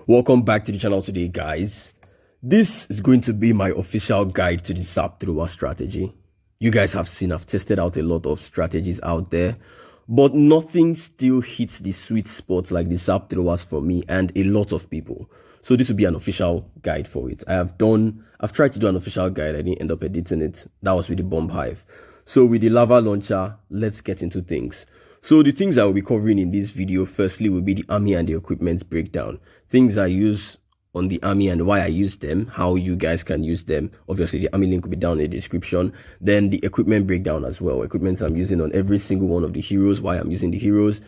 Welcome back to the channel today, guys. This is going to be my official guide to the Zap thrower strategy. You guys have seen I've tested out a lot of strategies out there, but nothing still hits the sweet spot like the Zap throwers for me and a lot of people. So this will be an official guide for it. I've tried to do an official guide. I didn't end up editing it. That was with the Bomb Hive. So with the lava launcher, let's get into things. So the things I will be covering in this video, firstly, will be the army and the equipment breakdown. Things I use on the army and why I use them, how you guys can use them. Obviously, the army link will be down in the description. Then the equipment breakdown as well. Equipments I'm using on every single one of the heroes, why I'm using the heroes.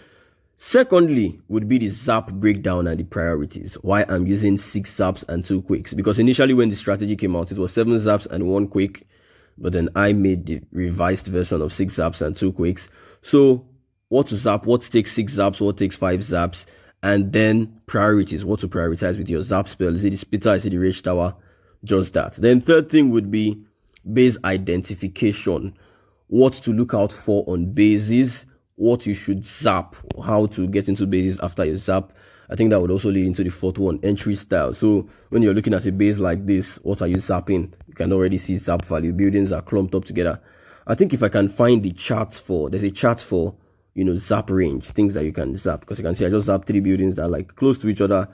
Secondly, would be the Zap breakdown and the priorities. Why I'm using 6 zaps and 2 quicks. Because initially when the strategy came out, it was 7 zaps and 1 quick. But then I made the revised version of 6 zaps and 2 quicks. So what to zap, what takes 6 zaps, what takes 5 zaps, and then priorities, what to prioritize with your zap spell. Is it the splitter, is it the rage tower? Just that. Then third thing would be base identification, what to look out for on bases, what you should zap, how to get into bases after you zap. I think that would also lead into the fourth one, entry style. So when you're looking at a base like this, what are you zapping? You can already see zap value. Buildings are clumped up together. I think if I can find the chart for, there's a chart for, zap range, things that you can zap, because you can see I just zap 3 buildings that are like close to each other.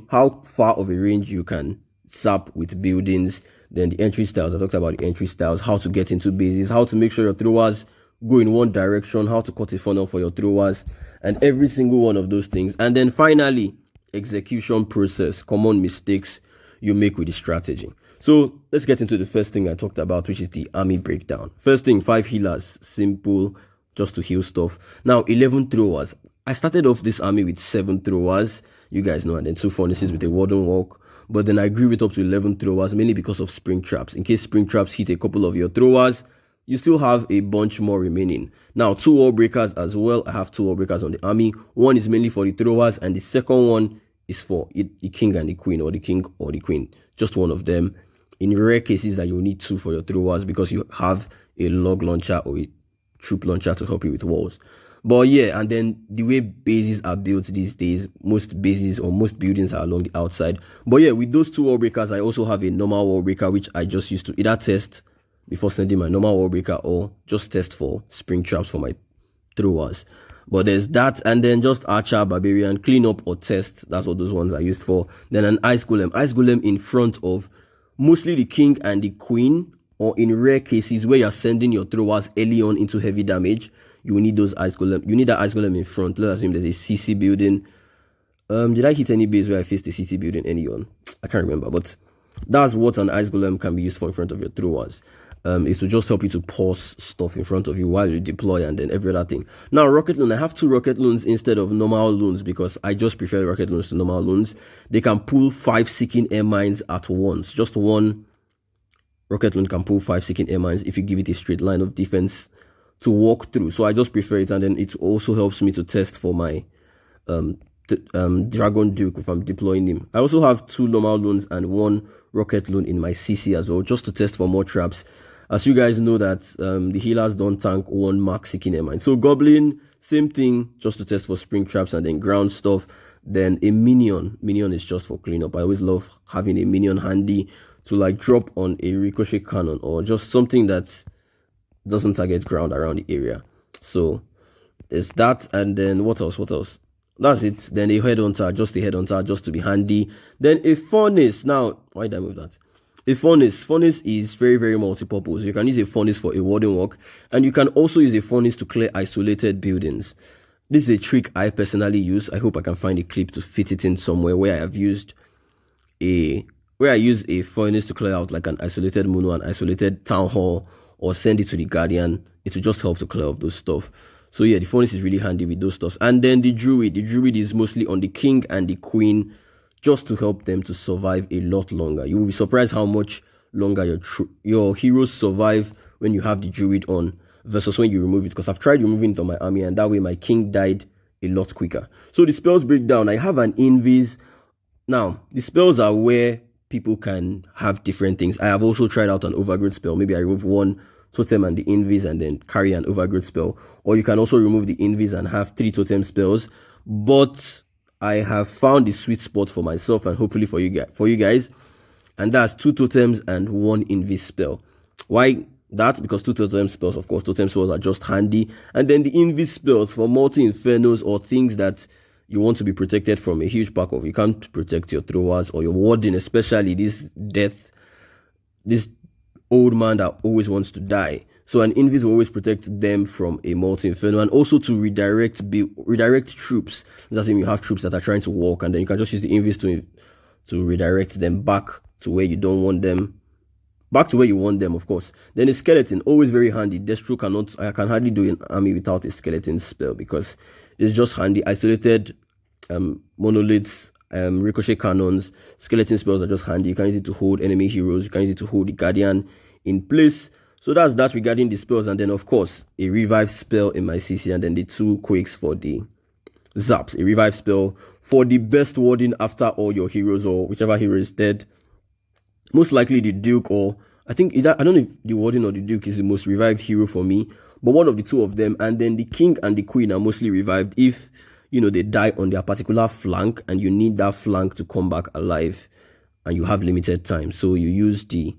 How far of a range you can zap with buildings. Then the entry styles, I talked about the entry styles, how to get into bases, how to make sure your throwers go in one direction, how to cut a funnel for your throwers, and every single one of those things. And then finally, execution process, common mistakes you make with the strategy. So let's get into the first thing I talked about, which is the army breakdown. First thing, 5 healers, simple, just to heal stuff. Now 11 throwers. I started off this army with 7 throwers, you guys know, and then 2 furnaces with a warden walk. But then I grew it up to 11 throwers, mainly because of spring traps. In case spring traps hit a couple of your throwers, you still have a bunch more remaining. Now 2 wall breakers as well. I have 2 wall breakers on the army. One is mainly for the throwers, and the second one is for the king and the queen, or the king or the queen, just one of them. In rare cases that you need 2 for your throwers because you have a log launcher or a troop launcher to help you with walls. But yeah, and then the way bases are built these days, most bases or most buildings are along the outside. But yeah, with those 2 wall breakers, I also have a normal wall breaker, which I just used to either test before sending my normal wall breaker or just test for spring traps for my throwers. But there's that, and then just archer, barbarian, clean up or test. That's what those ones are used for. Then an ice golem in front of mostly the king and the queen, or in rare cases where you're sending your throwers early on into heavy damage, you will need those ice golem. You need that ice golem in front. Let's assume there's a CC building. Did I hit any base where I faced the CC building early on? I can't remember, but that's what an ice golem can be used for in front of your throwers. Is to just help you to pause stuff in front of you while you deploy, and then every other thing. Now rocket loon, I have 2 rocket loons instead of normal loons because I just prefer rocket loons to normal loons. They can pull 5 seeking air mines at once. Just one rocket loon can pull 5 seeking air mines if you give it a straight line of defense to walk through. So I just prefer it, and then it also helps me to test for my dragon duke if I'm deploying him. I also have 2 normal loons and 1 rocket loon in my CC as well, just to test for more traps. As you guys know that the healers don't tank 1 max seeking air mine. So goblin, same thing, just to test for spring traps and then ground stuff. Then a minion is just for cleanup. I always love having a minion handy to like drop on a ricochet cannon or just something that doesn't target ground around the area. So there's that, and then what else? That's it. Then a headhunter, just to be handy. Then a furnace. Now, why did I move that? A furnace is very, very multi-purpose. You can use a furnace for a warden walk, and you can also use a furnace to clear isolated buildings. This is a trick I personally use. I hope I can find a clip to fit it in somewhere where I use a furnace to clear out like an isolated mono, an isolated town hall, or send it to the guardian. It will just help to clear off those stuff. So yeah, the furnace is really handy with those stuff. And then the druid is mostly on the king and the queen, just to help them to survive a lot longer. You will be surprised how much longer your heroes survive when you have the druid on versus when you remove it, because I've tried removing it on my army, and that way my king died a lot quicker. So the spells breakdown, I have an invis. Now the spells are where people can have different things. I have also tried out an overgrowth spell. Maybe I remove 1 totem and the invis and then carry an overgrowth spell, or you can also remove the invis and have 3 totem spells. But I have found the sweet spot for myself and hopefully for you guys, and that's 2 totems and 1 invis spell. Why that? Because 2 totem spells, of course, totem spells are just handy, and then the invis spells for multi-infernos or things that you want to be protected from a huge pack of. You can't protect your throwers or your warding, especially this old man that always wants to die. So an invis will always protect them from a multi-inferno, and also to redirect troops. That's if you have troops that are trying to walk, and then you can just use the invis to redirect them back to where you don't want them. Back to where you want them, of course. Then a skeleton, always very handy. Destro I can hardly do an army without a skeleton spell because it's just handy. Isolated monoliths, ricochet cannons, skeleton spells are just handy. You can use it to hold enemy heroes. You can use it to hold the guardian in place. So that's that regarding the spells. And then, of course, a revive spell in my CC, and then the 2 quakes for the zaps. A revive spell for the best warding after all your heroes, or whichever hero is dead. Most likely the Duke, or I think I don't know if the Warden or the Duke is the most revived hero for me, but one of the 2 of them. And then the King and the Queen are mostly revived if, you know, they die on their particular flank and you need that flank to come back alive and you have limited time. So you use the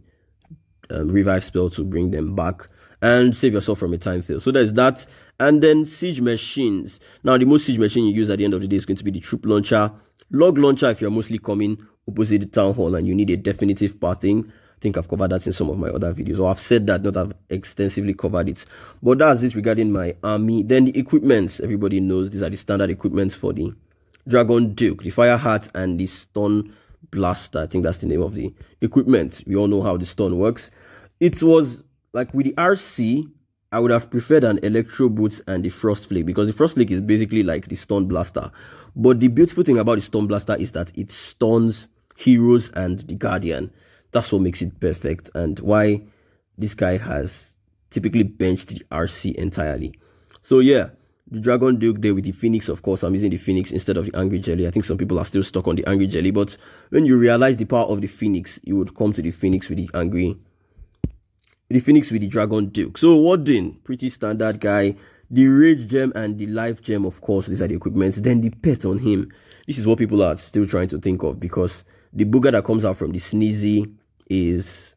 revive spell to bring them back and save yourself from a time fail. So there's that. And then siege machines. Now, the most siege machine you use at the end of the day is going to be the troop launcher. Log launcher if you're mostly coming opposite the town hall and you need a definitive pathing. I think I've covered that in some of my other videos, or I've said that, not I've extensively covered it. But that's it regarding my army. Then the equipments, everybody knows these are the standard equipments for the Dragon Duke, the Fire Hat and the Stun Blaster. I think that's the name of the equipment. We all know how the stun works. It was like with the RC, I would have preferred an Electro Boots and the Frost Flake, because the Frost Flake is basically like the Stun Blaster. But the beautiful thing about the Stun Blaster is that it stuns heroes and the Guardian. That's what makes it perfect, and why this guy has typically benched the RC entirely. So yeah, the Dragon Duke there with the Phoenix. Of course, I'm using the Phoenix instead of the Angry Jelly. I think some people are still stuck on the Angry Jelly, but when you realize the power of the Phoenix, you would come to the Phoenix with the Dragon Duke. So warding, pretty standard guy. The Rage Gem and the Life Gem, of course, these are the equipments. Then the pet on him. This is what people are still trying to think of, because the booger that comes out from the Sneezy is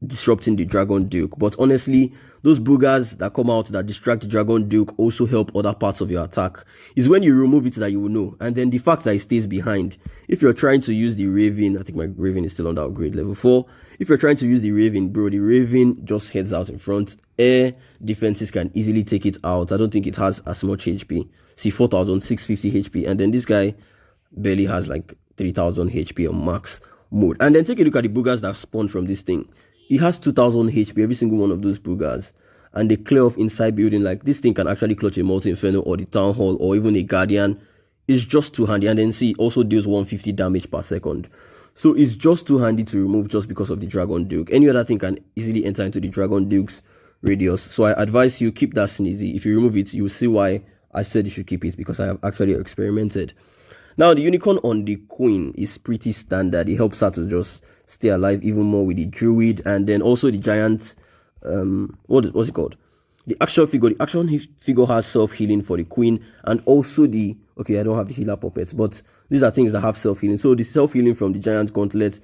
disrupting the Dragon Duke. But honestly, those boogers that come out that distract the Dragon Duke also help other parts of your attack. It's when you remove it that you will know. And then the fact that it stays behind. If you're trying to use the Raven, I think my Raven is still on that upgrade level 4. If you're trying to use the Raven, bro, the Raven just heads out in front. Air defenses can easily take it out. I don't think it has as much HP. See, 4,650 HP. And then this guy barely has like 3,000 HP on max mode. And then take a look at the boogers that spawn from this thing. He has 2,000 HP, every single one of those boogers. And they clear off inside building. Like, this thing can actually clutch a multi-inferno or the town hall or even a guardian. It's just too handy. And then see, it also deals 150 damage per second. So it's just too handy to remove just because of the Dragon Duke. Any other thing can easily enter into the Dragon Duke's radius. So I advise you keep that Sneezy. If you remove it, you'll see why I said you should keep it, because I have actually experimented. Now, the unicorn on the Queen is pretty standard. It helps her to just stay alive even more with the Druid, and then also the giant, what's it called? The action figure. The action figure has self-healing for the Queen, and also the, okay, I don't have the healer puppets, but these are things that have self-healing. So the self-healing from the giant gauntlet,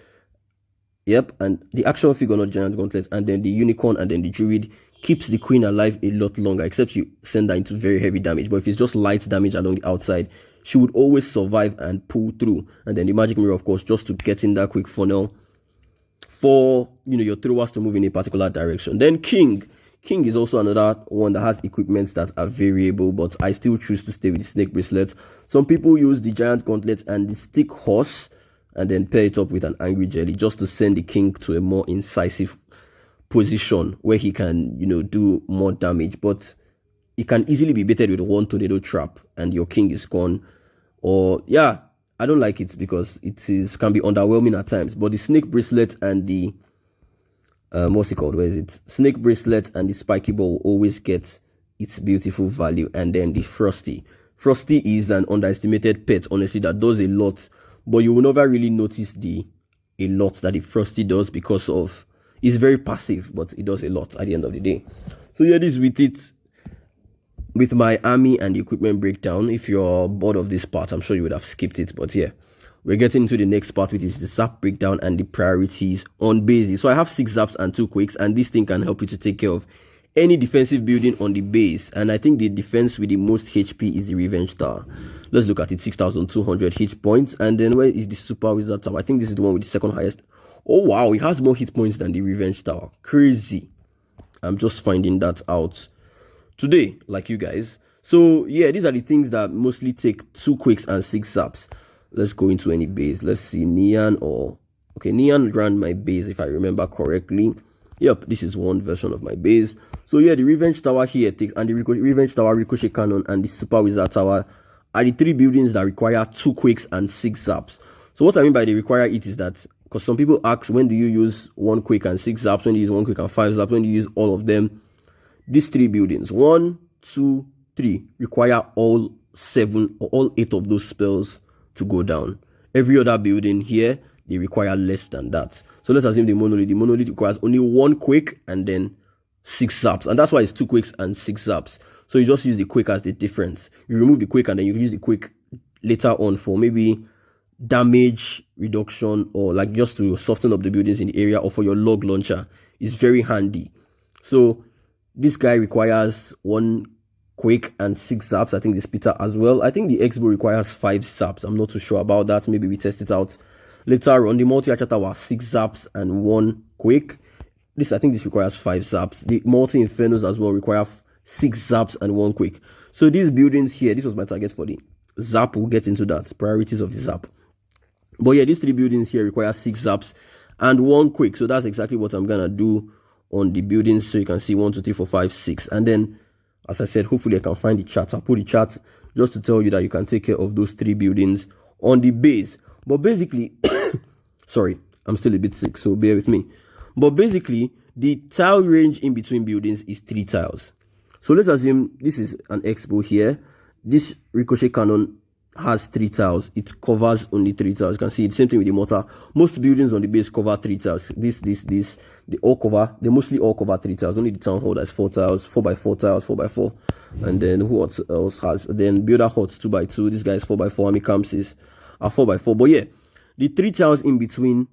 yep, and the action figure, not giant gauntlet, and then the unicorn and then the Druid keeps the Queen alive a lot longer, except you send her into very heavy damage. But if it's just light damage along the outside, she would always survive and pull through. And then the magic mirror, of course, just to get in that quick funnel for, you know, your throwers to move in a particular direction. Then King is also another one that has equipments that are variable, but I still choose to stay with the snake bracelet. Some people use the giant gauntlet and the stick horse and then pair it up with an angry jelly just to send the King to a more incisive position where he can, you know, do more damage. But it can easily be baited with one tornado trap and your King is gone. Or yeah, I don't like it because it can be underwhelming at times. But the snake bracelet and the what's it called? Where is it? Snake bracelet and the spiky ball will always get its beautiful value. And then the Frosty. Frosty is an underestimated pet, honestly, that does a lot, but you will never really notice a lot that the Frosty does because of it's very passive, but it does a lot at the end of the day. So yeah, this with it. with my army and equipment breakdown. If you're bored of this part, I'm sure you would have skipped it, but yeah, we're getting into the next part, which is the Zap breakdown and the priorities on bases. So I have 6 zaps and 2 quakes, and this thing can help you to take care of any defensive building on the base. And I think the defense with the most HP is the Revenge Tower. Let's look at it. 6,200 hit points. And then where is the Super Wizard Tower? I think this is the one with the second highest. Oh wow, it has more hit points than the Revenge Tower. Crazy. I'm just finding that out today, like you guys. So yeah, these are the things that mostly take 2 quakes and 6 zaps. Let's go into any base. Let's see, Neon or... Okay, Neon ran my base if I remember correctly. Yep, this is one version of my base. So yeah, the Revenge Tower here takes, and the Revenge Tower, Ricochet Cannon, and the Super Wizard Tower are the 3 buildings that require 2 quakes and 6 zaps. So what I mean by they require it is that, because some people ask, when do you use 1 quake and 6 zaps, when do you use 1 quake and 5 zaps, when do you use all of them? These 3 buildings, 1, 2, 3, require all 7 or all 8 of those spells to go down. Every other building here, they require less than that. So let's assume the monolith requires only 1 quake and then 6 zaps, and that's why it's 2 quakes and 6 zaps. So you just use the quake as the difference. You remove the quake and then you use the quake later on for maybe damage reduction, or like just to soften up the buildings in the area, or for your log launcher. It's very handy. So this guy requires 1 quake and 6 zaps. I think the splitter as well. I think the X-Bow requires 5 zaps. I'm not too sure about that. Maybe we test it out later on. The multi-archer tower, 6 zaps and 1 quake. I think this requires 5 zaps. The multi-infernos as well require 6 zaps and 1 quake. So these buildings here, this was my target for the zap. We'll get into that. Priorities of the zap. But yeah, these 3 buildings here require 6 zaps and 1 quake. So that's exactly what I'm gonna do on the buildings. So you can see 1, 2, 3, 4, 5, 6. And then, as I said, hopefully I can find the chart. I'll put the chart just to tell you that you can take care of those 3 buildings on the base. But basically, sorry, I'm still a bit sick, so bear with me. But basically, the tile range in between buildings is 3 tiles. So let's assume this is an X-Bow here. This Ricochet Cannon has 3 tiles. It covers only 3 tiles. You can see the same thing with the mortar. Most buildings on the base cover 3 tiles. They mostly all cover 3 tiles. Only the Town Hall has 4 tiles, 4x4 tiles, 4x4. And then who else has? Then Builder Huts 2x2. This guy is 4x4. Army Camps is 4x4. But yeah, the 3 tiles in between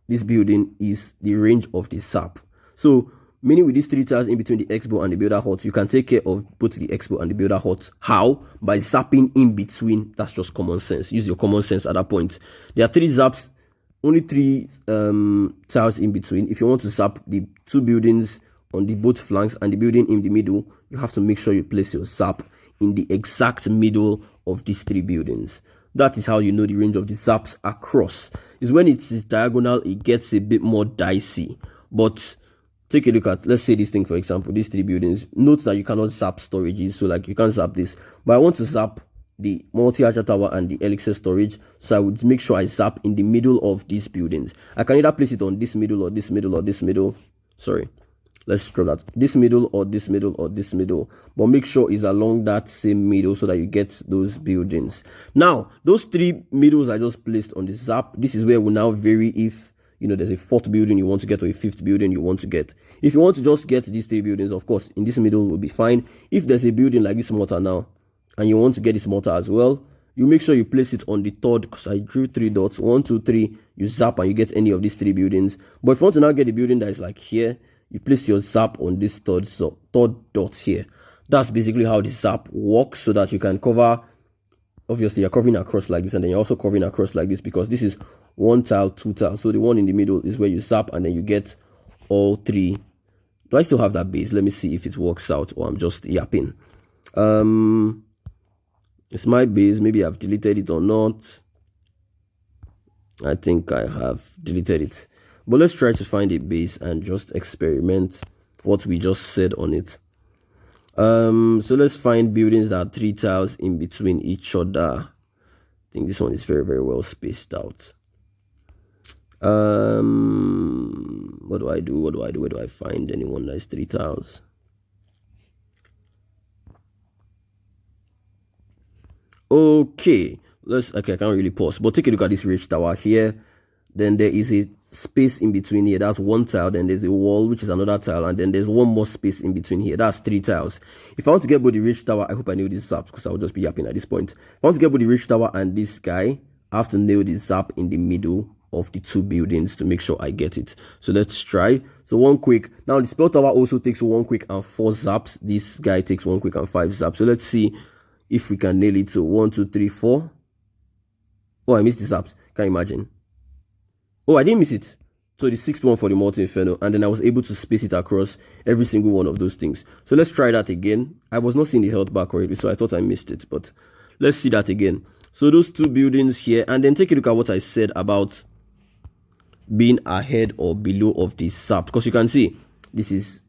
this building is the range of the zap. So meaning with these 3 tiles in between the X-Bow and the Builder Hut, you can take care of both the X-Bow and the Builder Hut. How? By zapping in between. That's just common sense. Use your common sense at that point. There are 3 zaps, only 3 tiles in between. If you want to zap the 2 buildings on the both flanks and the building in the middle, you have to make sure you place your zap in the exact middle of these 3 buildings. That is how you know the range of the zaps across. Is when it is diagonal, it gets a bit more dicey. But take a look at, let's say this thing, for example, these 3 buildings. Note that you cannot zap storages, so like you can't zap this. But I want to zap the multi-archer tower and the elixir storage, so I would make sure I zap in the middle of these buildings. I can either place it on this middle or this middle or this middle. Sorry, let's draw that. This middle or this middle or this middle. But make sure it's along that same middle so that you get those buildings. Now, those 3 middles I just placed on the zap, this is where we now vary if, you know, there's a 4th building you want to get or a 5th building you want to get. If you want to just get these 3 buildings, of course, in this middle will be fine. If there's a building like this mortar now, and you want to get this mortar as well, you make sure you place it on the 3rd, because I drew 3 dots. 1, 2, 3, you zap and you get any of these 3 buildings. But if you want to now get the building that is like here, you place your zap on this 3rd dot here. That's basically how the zap works, so that you can cover. Obviously, you're covering across like this, and then you're also covering across like this, because this is 1 tile, 2 tiles. So the one in the middle is where you zap, and then you get all 3. Do I still have that base? Let me see if it works out, or I'm just yapping. It's my base. Maybe I've deleted it or not. I think I have deleted it. But let's try to find a base and just experiment what we just said on it. So let's find buildings that are 3 tiles in between each other. I think this one is very, very well spaced out. What do I do? Where do I find anyone that is 3 tiles? Okay, I can't really pause, but take a look at this ridge tower here. then there is a space in between here. That's one tile. Then there's a wall, which is another tile, and then there's one more space in between here. That's 3 tiles. If I want to get both the ridge tower, I hope I nail this zap because I'll just be yapping at this point. If I want to get both the ridge tower and this guy, I have to nail the zap in the middle of the 2 buildings to make sure I get it. So let's try. So 1 quick. Now the spell tower also takes 1 quick and 4 zaps. This guy takes 1 quick and 5 zaps. So let's see if we can nail it. So 1, 2, 3, 4. Oh, I missed the zaps. Can't imagine. Oh, I didn't miss it. So the 6th one for the Multi Inferno, and then I was able to space it across every single one of those things. So let's try that again. I was not seeing the health bar correctly, so I thought I missed it, but let's see that again. So those 2 buildings here, and then take a look at what I said about being ahead or below of the zap, because you can see this is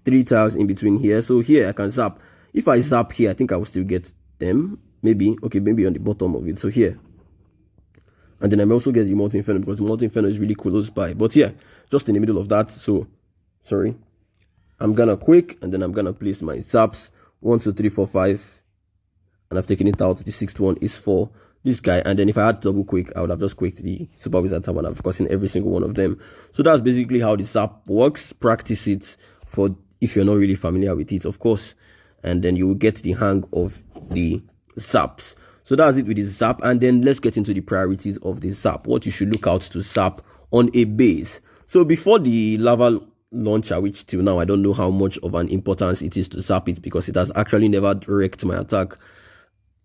3 tiles in between here. So here I can zap. If I zap here, I think I will still get them. Maybe, okay, maybe on the bottom of it. So here. And then I may also get the Multi Inferno because the Multi Inferno is really close by. But yeah, just in the middle of that. So, sorry. I'm gonna quick and then I'm gonna place my zaps. 1, 2, 3, 4, 5. And I've taken it out. The 6th one is for this guy. And then if I had double quick, I would have just quicked the Super Wizard Tower and I've gotten every single one of them. So that's basically how the zap works. Practice it for if you're not really familiar with it, of course. And then you will get the hang of the zaps. So that's it with the zap, and then let's get into the priorities of the zap. What you should look out to zap on a base. So before the lava launcher, which till now I don't know how much of an importance it is to zap it because it has actually never wrecked my attack.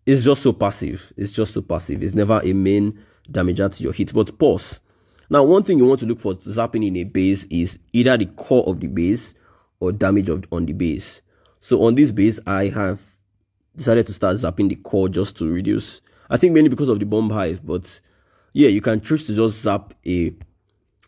It's just so passive. It's just so passive. It's never a main damager to your hit. But pause. Now, one thing you want to look for zapping in a base is either the core of the base or damage on the base. So on this base, I have decided to start zapping the core just to reduce, I think mainly because of the bomb hive, but yeah, you can choose to just zap a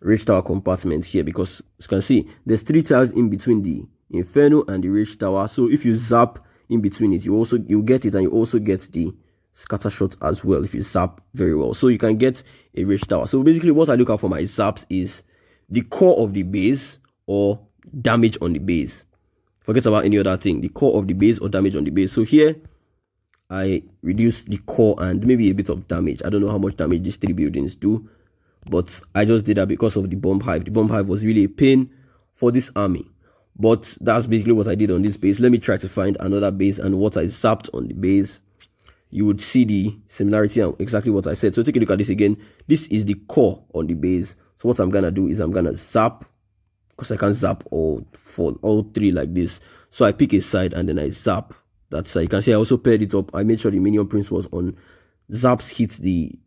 ridge tower compartment here because you can see there's 3 tiles in between the Inferno and the ridge tower. So if you zap in between it, you get it, and you also get the scatter shot as well if you zap very well. So you can get a ridge tower. So basically what I look out for my zaps is the core of the base or damage on the base. Forget about any other thing, the core of the base or damage on the base. So here, I reduce the core and maybe a bit of damage. I don't know how much damage these 3 buildings do, but I just did that because of the bomb hive. The bomb hive was really a pain for this army. But that's basically what I did on this base. Let me try to find another base and what I zapped on the base. You would see the similarity and exactly what I said. So take a look at this again. This is the core on the base. So what I'm going to do is I'm going to zap, because I can't zap all 3 like this. So I pick a side and then I zap that side. You can see I also paired it up. I made sure the minion prince was on. Zaps hit the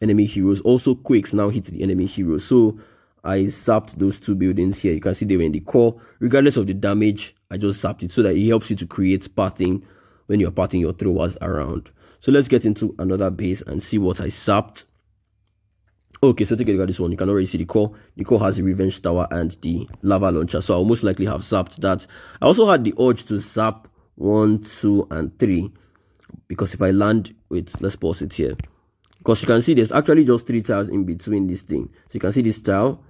enemy heroes. Also quakes now hit the enemy heroes. So I zapped those 2 buildings here. You can see they were in the core. Regardless of the damage, I just zapped it so that it helps you to create pathing when you're pathing your throwers around. So let's get into another base and see what I zapped. Okay, so take a look at this one. You can already see the core. The core has the revenge tower and the lava launcher. So I'll most likely have zapped that. I also had the urge to zap 1, 2, and 3. Because if I land, wait, let's pause it here. Because you can see there's actually just 3 tiles in between this thing. So you can see this tile,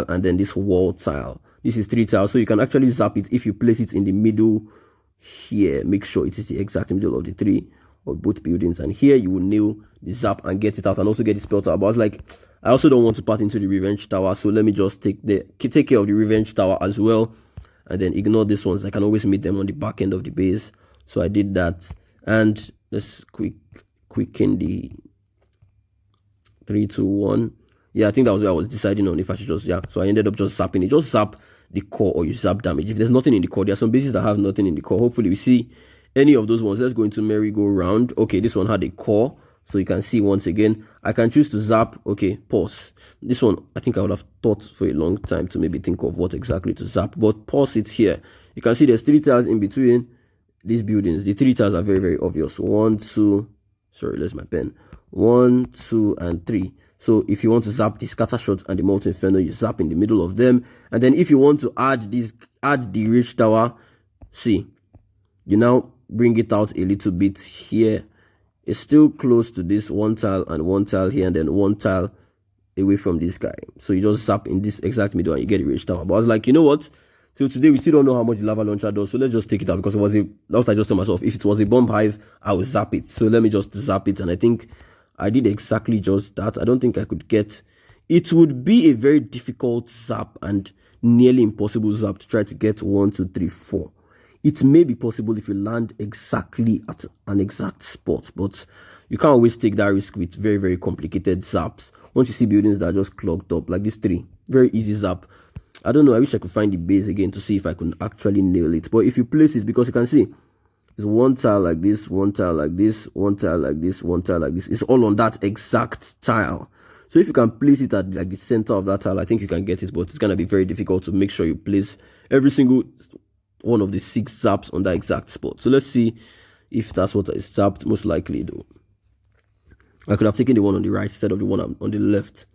and then this wall tile. This is 3 tiles. So you can actually zap it if you place it in the middle here. Make sure it is the exact middle of the 3 of both buildings, and here you will nail the zap and get it out and also get the spell tower. But I was like, I also don't want to path into the revenge tower, so let me just take care of the revenge tower as well, and then ignore these ones. I can always meet them on the back end of the base. So I did that, and let's quicken the 3, 2, 1. Yeah, I think that was what I was deciding on if I should just, yeah. So I ended up just zapping it. Just zap the core or you zap damage. If there's nothing in the core, there are some bases that have nothing in the core. Hopefully we see any of those ones. Let's go into merry-go-round. Okay, this one had a core, so you can see once again I can choose to zap. Okay, pause. This one I think I would have thought for a long time to maybe think of what exactly to zap, but pause it here. You can see there's 3 tiles in between these buildings. The 3 tiles are very, very obvious. 1, 2, sorry, there's my pen. 1, 2, and 3. So if you want to zap the scatter shot and the Molten Inferno, you zap in the middle of them. And then if you want to add the ridge tower, see, you now bring it out a little bit here. It's still close to this 1 tile and 1 tile here, and then 1 tile away from this guy. So you just zap in this exact middle and you get a ridge tower. But I was like, you know what? Till today we still don't know how much the lava launcher does, so let's just take it out, because it was last I just told myself, if it was a bomb hive, I would zap it. So let me just zap it, and I think I did exactly just that. I don't think I could get it would be a very difficult zap and nearly impossible zap to try to get 1, 2, 3, 4. It may be possible if you land exactly at an exact spot, but you can't always take that risk with very, very complicated zaps. Once you see buildings that are just clogged up, like these 3, very easy zap. I don't know, I wish I could find the base again to see if I can actually nail it. But if you place it, because you can see, it's 1 tile like this, 1 tile like this, 1 tile like this, 1 tile like this. It's all on that exact tile. So if you can place it at like the center of that tile, I think you can get it, but it's going to be very difficult to make sure you place every single one of the 6 zaps on that exact spot. So let's see if that's what is zapped. Most likely though, I could have taken the one on the right instead of the one on the left.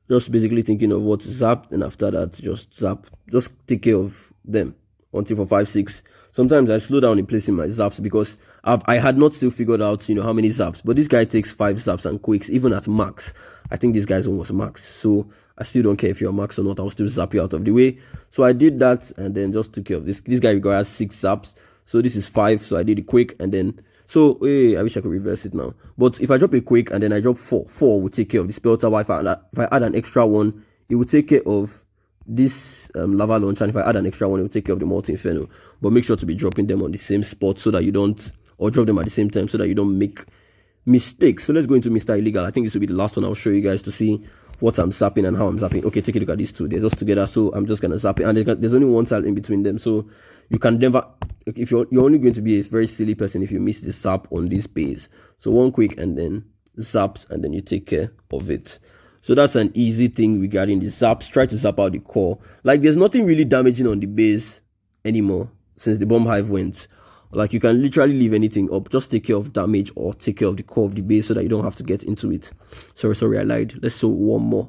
Just basically thinking of what zapped, and after that just zap, just take care of them. 1, 2, 4, 5, 6. Sometimes I slow down in placing my zaps because I had not still figured out, how many zaps. But this guy takes 5 zaps and quicks, even at max. I think this guy's one was max. So I still don't care if you're max or not. I'll still zap you out of the way. So I did that and then just took care of this. This guy requires 6 zaps. So this is 5. So I did a quick and then... So, I wish I could reverse it now. But if I drop a quick and then I drop 4, 4 will take care of the spell tower. If I add an extra one, it will take care of this lava launcher. And if I add an extra one, it will take care of the multi inferno. But make sure to be dropping them on the same spot so that you don't... Or drop them at the same time so that you don't make mistakes. So let's go into Mr. Illegal. I think this will be the last one I'll show you guys to see what I'm zapping and how I'm zapping. Okay, take a look at these 2. They're just together, so I'm just gonna zap it. And there's only 1 tile in between them, so you can never... If you're only going to be a very silly person if you miss the zap on this base. So 1 quick and then zaps, and then you take care of it. So that's an easy thing regarding the zaps. Try to zap out the core. Like, there's nothing really damaging on the base anymore since the bomb hive went. Like, you can literally leave anything up. Just take care of damage or take care of the core of the base so that you don't have to get into it. Sorry, I lied. Let's show one more.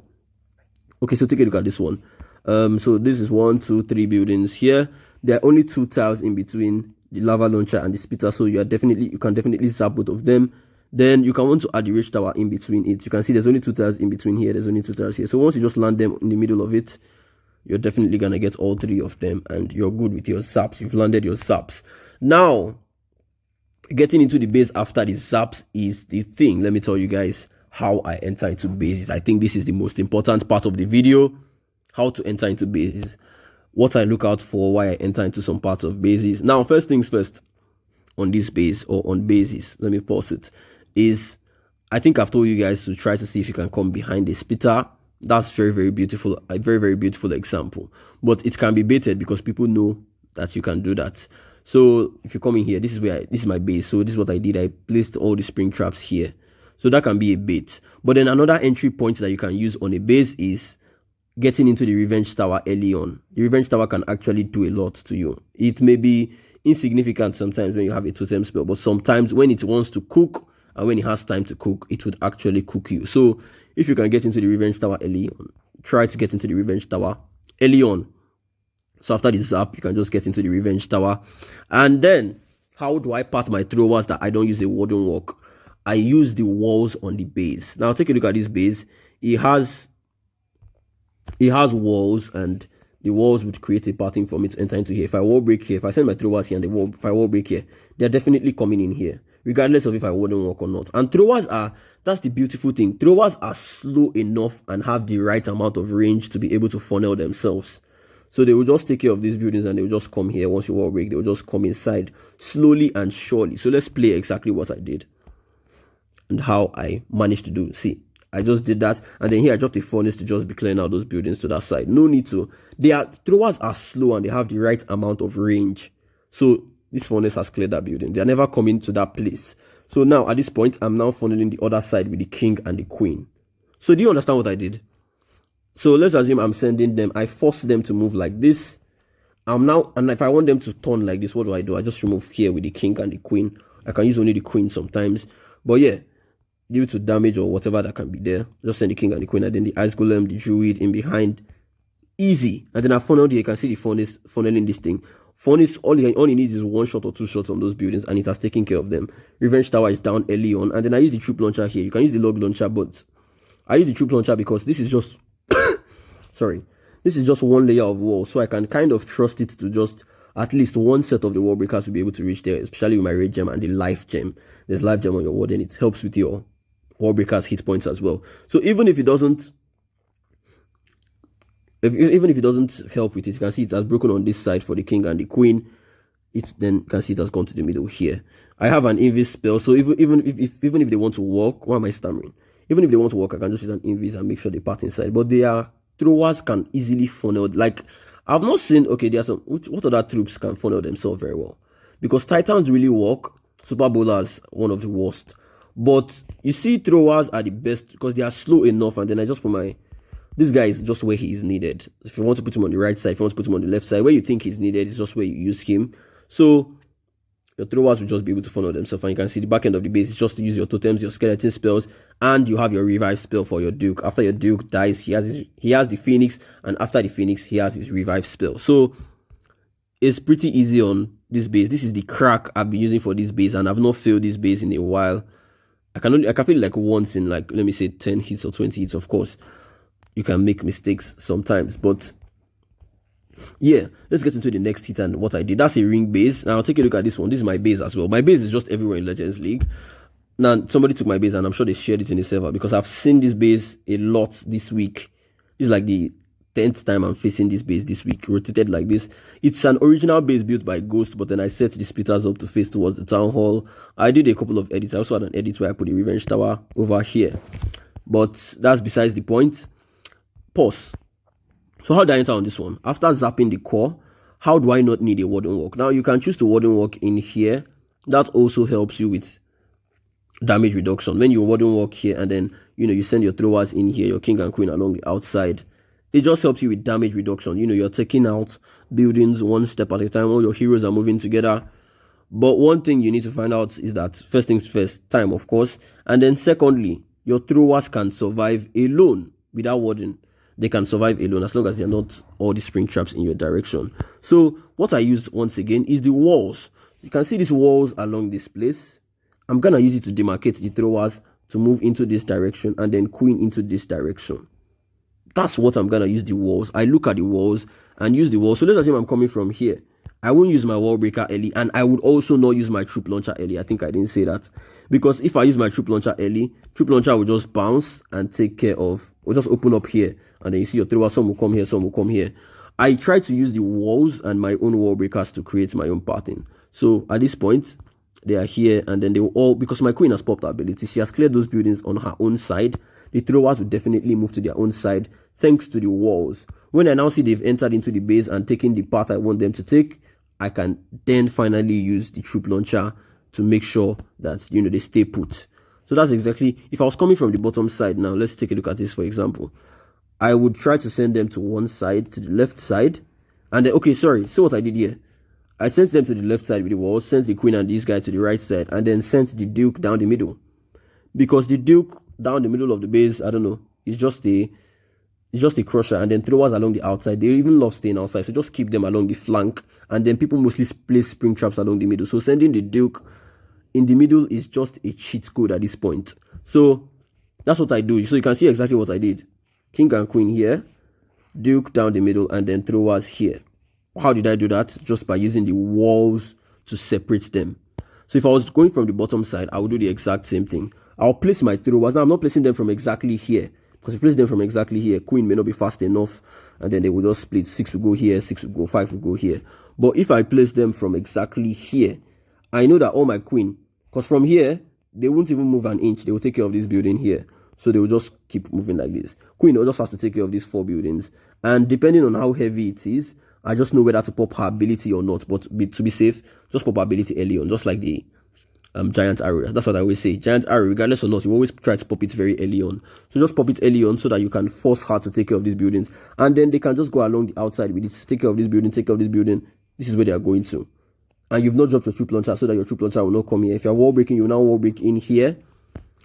Okay, so take a look at this one. So this is 1, 2, 3 buildings here. There are only 2 tiles in between the lava launcher and the spitter, so you can definitely zap both of them. Then you can want to add the rage tower in between it. You can see there's only 2 tiles in between here. There's only 2 tiles here. So once you just land them in the middle of it, you're definitely gonna get all 3 of them, and you're good with your zaps. You've landed your zaps. Now, getting into the base after the zaps is the thing. Let me tell you guys how I enter into bases. I think this is the most important part of the video. How to enter into bases. What I look out for, why I enter into some parts of bases. Now, first things first, on this base or on bases, let me pause it, is I think I've told you guys to try to see if you can come behind the spitter. That's very, very beautiful, a very, very beautiful example. But it can be baited because people know that you can do that. So if you come in here, this is my base. So this is what I did. I placed all the spring traps here. So that can be a bait. But then another entry point that you can use on a base is getting into the revenge tower early on. The revenge tower can actually do a lot to you. It may be insignificant sometimes when you have a totem spell, but sometimes when it wants to cook and when it has time to cook, it would actually cook you. So if you can get into the revenge tower early on, try to get into the revenge tower early on. So after the zap, you can just get into the revenge tower. And then, how do I part my throwers that I don't use a warden walk? I use the walls on the base. Now take a look at this base. It has walls, and the walls would create a pattern for me to enter into here. If I wall break here, if I send my throwers here and if I wall break here, they're definitely coming in here, regardless of if I warden walk or not. And throwers that's the beautiful thing. Throwers are slow enough and have the right amount of range to be able to funnel themselves. So they will just take care of these buildings and they will just come here. Once you wall break, they will just come inside slowly and surely. So let's play exactly what I did and how I managed to do. See, I just did that, and then here I dropped a furnace to just be clearing out those buildings to that side. No need to. Throwers are slow and they have the right amount of range. So this furnace has cleared that building. They are never coming to that place. So now at this point, I'm now funneling the other side with the king and the queen. So do you understand what I did? So let's assume I'm sending them. I force them to move like this. And if I want them to turn like this, what do? I just remove here with the king and the queen. I can use only the queen sometimes. But yeah, due to damage or whatever that can be there, just send the king and the queen, and then the ice golem, the druid in behind. Easy. And then I funneled here. You can see the furnace funneling this thing. Furnace, all you need is 1 shot or 2 shots on those buildings, and it has taken care of them. Revenge tower is down early on, and then I use the troop launcher here. You can use the log launcher, but I use the troop launcher because this is just this is just 1 layer of wall, so I can kind of trust it to just at least 1 set of the wall breakers to be able to reach there, especially with my rage gem and the life gem. There's life gem on your wall, and it helps with your wall breakers hit points as well. So even if it doesn't Even if it doesn't help with it, you can see it has broken on this side for the king and the queen. Then you can see it has gone to the middle here. I have an invis spell, so even if they want to walk, why am I stammering? Even if they want to walk, I can just use an invis and make sure they part inside. But their throwers can easily funnel. Like, I've not seen, okay, there are some, what other troops can funnel themselves very well? Because Titans really work. Super Bowlers, one of the worst. But you see, throwers are the best because they are slow enough. And then I just put this guy is just where he is needed. If you want to put him on the right side, if you want to put him on the left side, where you think he's needed, is just where you use him. So your throwers will just be able to funnel themselves, and you can see the back end of the base is just to use your totems, your skeleton spells, and you have your revive spell for your duke. After your duke dies, he has the phoenix, and after the phoenix, he has his revive spell. So it's pretty easy on this base. This is the crack I've been using for this base, and I've not failed this base in a while. I can feel like once in, like, let me say 10 hits or 20 hits. Of course, you can make mistakes sometimes, but yeah, let's get into the next hit and what I did. That's a ring base. Now take a look at this one. This is my base as well. My base is just everywhere in Legends League. Now somebody took my base and I'm sure they shared it in the server because I've seen this base a lot this week. This is like the 10th time I'm facing this base this week, rotated like this. It's an original base built by Ghost, but then I set the splitters up to face towards the town hall. I did a couple of edits. I also had an edit where I put the Revenge Tower over here, but that's besides the point. Pause. So how do I enter on this one? After zapping the core, how do I not need a Warden Walk? Now you can choose to Warden Walk in here. That also helps you with damage reduction. When you Warden Walk here and then, you send your throwers in here, your king and queen along the outside, it just helps you with damage reduction. You're taking out buildings one step at a time. All your heroes are moving together. But one thing you need to find out is that, first things first, time, of course. And then secondly, your throwers can survive alone without Warden. They can survive alone as long as they're not all the spring traps in your direction. So what I use once again is the walls. You can see these walls along this place. I'm going to use it to demarcate the throwers to move into this direction and then queen into this direction. That's what I'm going to use the walls. I look at the walls and use the walls. So let's assume I'm coming from here. I won't use my wall breaker early, and I would also not use my troop launcher early. I think I didn't say that. Because if I use my troop launcher early, troop launcher will just bounce and take care of, will just open up here. And then you see your throwers, some will come here, some will come here. I try to use the walls and my own wall breakers to create my own pattern. So at this point, they are here, and then they will all, because my queen has popped her ability, she has cleared those buildings on her own side. The throwers will definitely move to their own side thanks to the walls. When I now see they've entered into the base and taken the path I want them to take, I can then finally use the troop launcher to make sure that, they stay put. So that's exactly, if I was coming from the bottom side now, let's take a look at this, for example. I would try to send them to one side, to the left side. And then, okay, sorry, see what I did here. I sent them to the left side with the walls, sent the queen and this guy to the right side, and then sent the duke down the middle. Because the duke down the middle of the base, I don't know, it's just a crusher, and then throwers along the outside. They even love staying outside, so just keep them along the flank, and then people mostly place spring traps along the middle. So sending the duke in the middle is just a cheat code at this point. So that's what I do. So you can see exactly what I did. King and queen here, duke down the middle, and then throwers here. How did I do that? Just by using the walls to separate them. So if I was going from the bottom side, I would do the exact same thing. I'll place my throwers. Now I'm not placing them from exactly here, because if you place them from exactly here, queen may not be fast enough, and then they will just split. 6 will go here, 6 will go, 5 will go here. But if I place them from exactly here, I know that all my queen, because from here, they won't even move an inch. They will take care of this building here. So they will just keep moving like this. Queen will just have to take care of these 4 buildings. And depending on how heavy it is, I just know whether to pop her ability or not. But to be safe, just pop her ability early on, just like the giant arrow. That's what I always say. Giant arrow, regardless or not, you always try to pop it very early on. So just pop it early on so that you can force her to take care of these buildings. And then they can just go along the outside with it. Take care of this building, take care of this building. This is where they are going to. And you've not dropped your troop launcher so that your troop launcher will not come here. If you're wall breaking, you now wall break in here.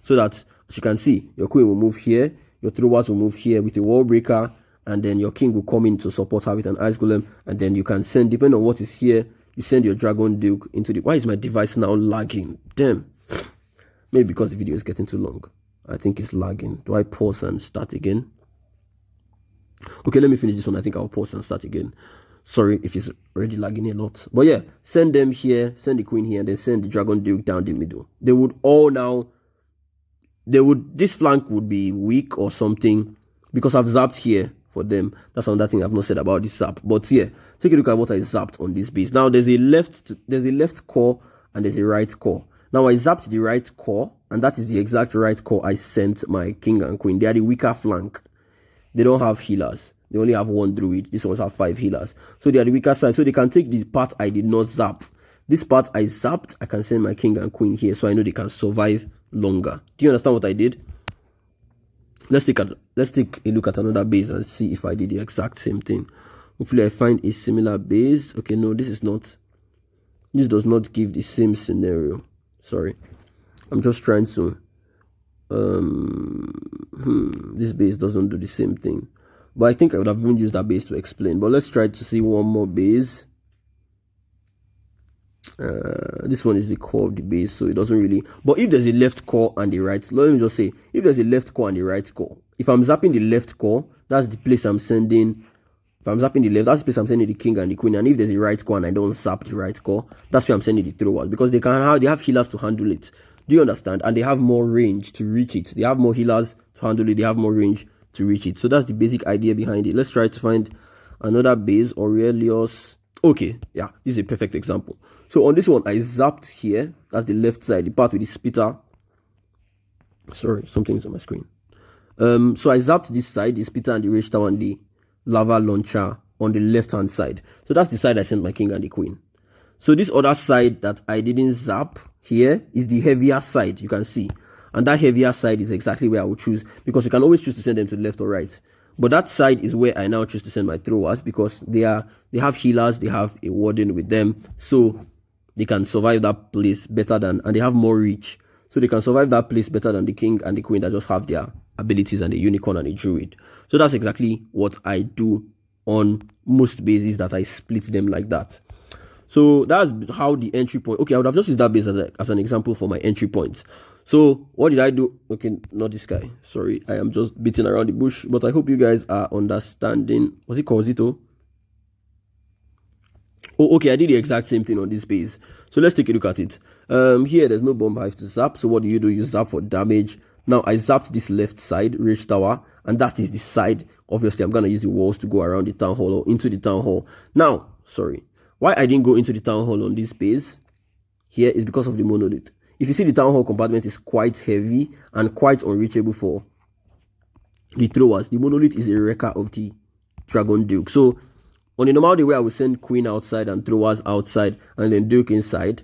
So that, as you can see, your queen will move here. Your throwers will move here with a wall breaker. And then your king will come in to support her with an ice golem. And then you can send, depending on what is here, you send your dragon duke into the... Why is my device now lagging? Damn. Maybe because the video is getting too long. I think it's lagging. Do I pause and start again? Okay, let me finish this one. I think I'll pause and start again. Sorry if it's already lagging a lot. But yeah, send them here, send the queen here, and then send the dragon duke down the middle. They would all now... This flank would be weak or something, because I've zapped here for them. That's another thing I've not said about this zap. But yeah, take a look at what I zapped on this base. Now there's a left core and there's a right core. Now I zapped the right core, and that is the exact right core I sent my king and queen. They are the weaker flank. They don't have healers. They only have 1 druid. These ones have 5 healers. So they are the weaker side. So they can take this part I did not zap. This part I zapped, I can send my king and queen here, so I know they can survive longer. Do you understand what I did? Let's take a look at another base and see if I did the exact same thing. Hopefully I find a similar base. Okay, no, this does not give the same scenario. Sorry. I'm just trying to this base doesn't do the same thing. But I think I would have even used that base to explain. But let's try to see one more base. This one is the core of the base, so it doesn't really. But if there's a left core and the right, let me just say, if there's a left core and the right core, if I'm zapping the left core, that's the place I'm sending. If I'm zapping the left, that's the place I'm sending the king and the queen. And if there's a right core and I don't zap the right core, that's where I'm sending the throwers, because they have healers to handle it. Do you understand? And they have more range to reach it. They have more healers to handle it. They have more range to reach it. So that's the basic idea behind it. Let's try to find another base. Aurelius. Okay, yeah, this is a perfect example. So on this one, I zapped here. That's the left side, the part with the splitter. Sorry, something's on my screen. So I zapped this side, the splitter and the rage tower and the lava launcher on the left hand side. So that's the side I sent my king and the queen. So this other side that I didn't zap here is the heavier side, you can see. And that heavier side is exactly where I would choose, because you can always choose to send them to the left or right. But that side is where I now choose to send my throwers, because they have healers, they have a warden with them, so they can survive that place better than, and they have more reach. So they can survive that place better than the king and the queen that just have their abilities and the unicorn and the druid. So that's exactly what I do on most bases, that I split them like that. So that's how the entry point. Okay, I would have just used that base as an example for my entry points. So what did I do? Okay, not this guy. Sorry, I am just beating around the bush. But I hope you guys are understanding. Was it Cosito? Oh, okay, I did the exact same thing on this base. So let's take a look at it. Here, there's no bomb hive to zap. So what do? You zap for damage. Now, I zapped this left side, Rage Tower, and that is the side. Obviously, I'm going to use the walls to go around the town hall or into the town hall. Now, sorry. Why I didn't go into the town hall on this base here is because of the monolith. If you see, the town hall compartment is quite heavy and quite unreachable for the throwers. The monolith is a wrecker of the Dragon Duke. So, on a normal day where I would send queen outside and throwers outside and then Duke inside,